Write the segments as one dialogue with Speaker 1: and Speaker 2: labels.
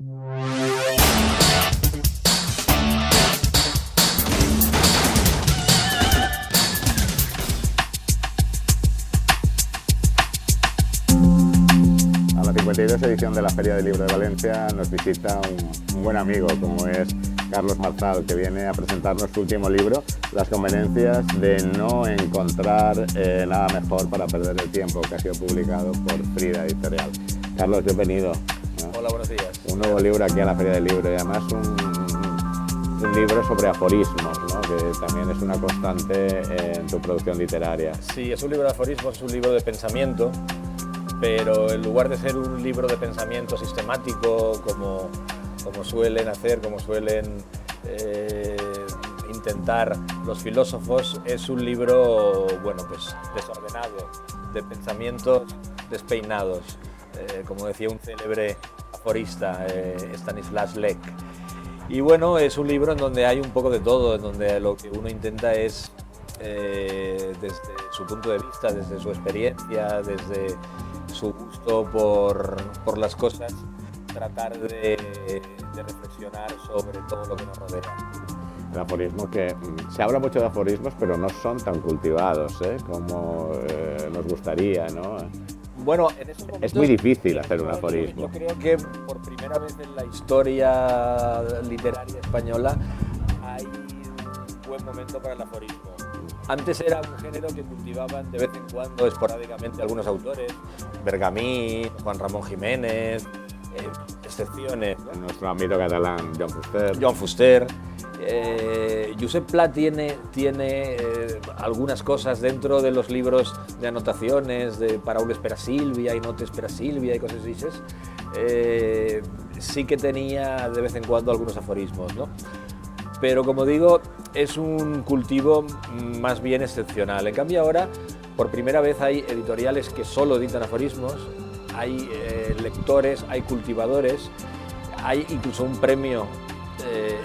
Speaker 1: A la 52 edición de la Feria del Libro de Valencia nos visita un buen amigo como es Carlos Marzal, que viene a presentarnos su último libro, Las conveniencias de no encontrar nada mejor para perder el tiempo, que ha sido publicado por Frida Editorial. Carlos, bienvenido, ¿no?
Speaker 2: Hola, buenos días.
Speaker 1: Un nuevo libro aquí a la Feria del Libro y además un libro sobre aforismos, ¿no? Que también es una constante en tu producción literaria.
Speaker 2: Sí, es un libro de aforismos, es un libro de pensamiento, pero en lugar de ser un libro de pensamiento sistemático, como suelen hacer, como suelen intentar los filósofos, es un libro, bueno, pues desordenado, de pensamientos despeinados, como decía un célebre aforista, Stanislas Lec. Y bueno, es un libro en donde hay un poco de todo, en donde lo que uno intenta es, desde su punto de vista, desde su experiencia, desde su gusto por las cosas, tratar de reflexionar sobre todo lo que nos rodea.
Speaker 1: El aforismo, que se habla mucho de aforismos, pero no son tan cultivados, como nos gustaría, ¿no?
Speaker 2: Bueno, en esos momentos,
Speaker 1: es muy difícil hacer un aforismo.
Speaker 2: Yo creo que por primera vez en la historia literaria española hay un buen momento para el aforismo. Antes era un género que cultivaban de vez en cuando, esporádicamente, algunos autores, Bergamín, Juan Ramón Jiménez, excepciones, ¿no?
Speaker 1: En nuestro ámbito catalán,
Speaker 2: Joan Fuster. Josep Pla tiene algunas cosas dentro de los libros de anotaciones de Paraules per a Sílvia y Notes per a Sílvia y cosas así. Sí que tenía de vez en cuando algunos aforismos, ¿no? Pero como digo, es un cultivo más bien excepcional. En cambio ahora, por primera vez hay editoriales que solo editan aforismos, hay lectores, hay cultivadores, hay incluso un premio,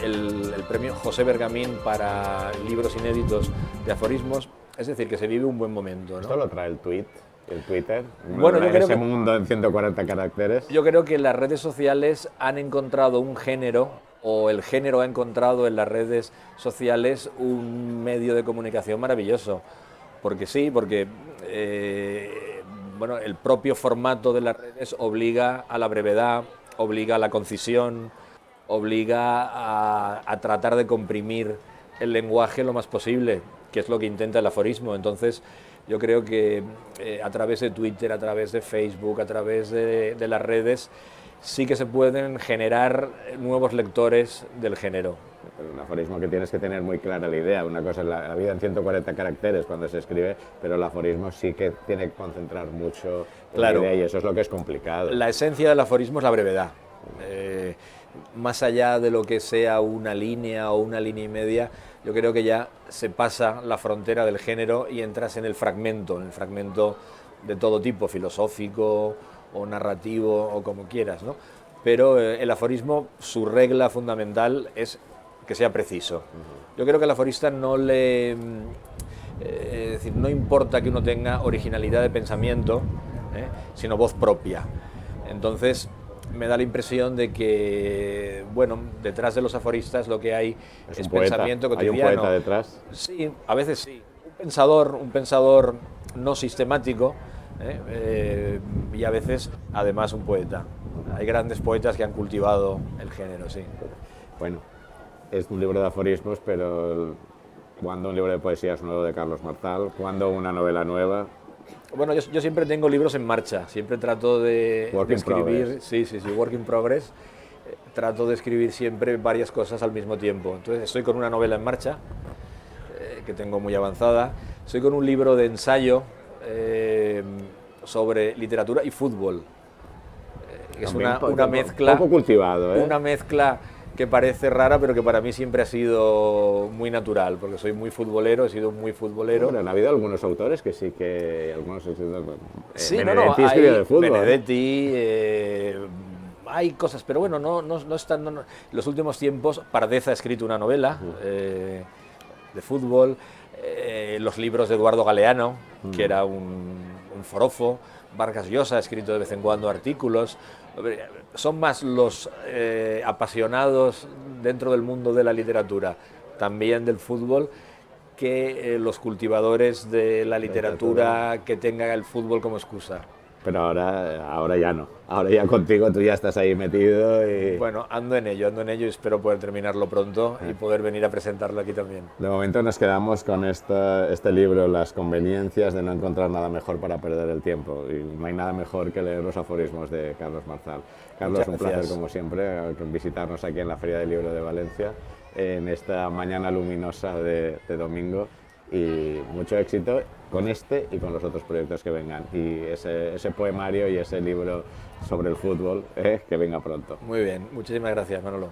Speaker 2: el premio José Bergamín para libros inéditos de aforismos, es decir, que se vive un buen momento, ¿no?
Speaker 1: ¿Esto lo trae el Twitter?
Speaker 2: Bueno, yo creo
Speaker 1: ese
Speaker 2: que
Speaker 1: mundo en 140 caracteres.
Speaker 2: Yo creo que las redes sociales han encontrado un género, o el género ha encontrado en las redes sociales un medio de comunicación maravilloso. Porque sí, porque bueno, el propio formato de las redes obliga a la brevedad, obliga a la concisión, obliga a tratar de comprimir el lenguaje lo más posible, que es lo que intenta el aforismo. Entonces, yo creo que a través de Twitter, a través de Facebook, a través de las redes, sí que se pueden generar nuevos lectores del género.
Speaker 1: Pero un aforismo que tienes que tener muy clara la idea. Una cosa es la vida en 140 caracteres cuando se escribe, pero el aforismo sí que tiene que concentrar mucho en la idea y eso es lo que es complicado.
Speaker 2: La esencia del aforismo es la brevedad. Más allá de lo que sea una línea o una línea y media, yo creo que ya se pasa la frontera del género y entras en el fragmento de todo tipo, filosófico o narrativo o como quieras, ¿no? Pero el aforismo, su regla fundamental es que sea preciso. Yo creo que al aforista no no importa que uno tenga originalidad de pensamiento, sino voz propia. Entonces, me da la impresión de que, bueno, detrás de los aforistas lo que hay es pensamiento cotidiano.
Speaker 1: ¿Hay un poeta detrás?
Speaker 2: Sí, a veces sí. Un pensador no sistemático, y a veces, además, un poeta. Hay grandes poetas que han cultivado el género, sí.
Speaker 1: Bueno, es un libro de aforismos, pero ¿cuándo un libro de poesías nuevo de Carlos Marzal? ¿Cuándo una novela nueva?
Speaker 2: Bueno, yo siempre tengo libros en marcha, siempre trato de escribir, work in progress, trato de escribir siempre varias cosas al mismo tiempo. Entonces estoy con una novela en marcha, que tengo muy avanzada, estoy con un libro de ensayo sobre literatura y fútbol, es una mezcla,
Speaker 1: poco cultivado,
Speaker 2: una mezcla que parece rara, pero que para mí siempre ha sido muy natural, porque soy muy futbolero, he sido muy futbolero.
Speaker 1: Bueno, han habido algunos autores que sí que... algunos
Speaker 2: sí,
Speaker 1: Benedetti escribió de fútbol.
Speaker 2: Benedetti, hay cosas, pero bueno, no están... No, los últimos tiempos, Pardeza ha escrito una novela de fútbol, los libros de Eduardo Galeano, que era un forofo, Vargas Llosa ha escrito de vez en cuando artículos, Son más los apasionados dentro del mundo de la literatura, también del fútbol, que los cultivadores de la literatura que tengan el fútbol como excusa.
Speaker 1: Pero ahora ya no. Ahora ya contigo tú ya estás ahí metido y...
Speaker 2: Bueno, ando en ello y espero poder terminarlo pronto y poder venir a presentarlo aquí también.
Speaker 1: De momento nos quedamos con este libro, Las conveniencias de no encontrar nada mejor para perder el tiempo. Y no hay nada mejor que leer los aforismos de Carlos Marzal. Carlos, un placer como siempre visitarnos aquí en la Feria del Libro de Valencia, en esta mañana luminosa de domingo. Y mucho éxito con este y con los otros proyectos que vengan. Y ese poemario y ese libro sobre el fútbol, que venga pronto.
Speaker 2: Muy bien, muchísimas gracias, Manolo.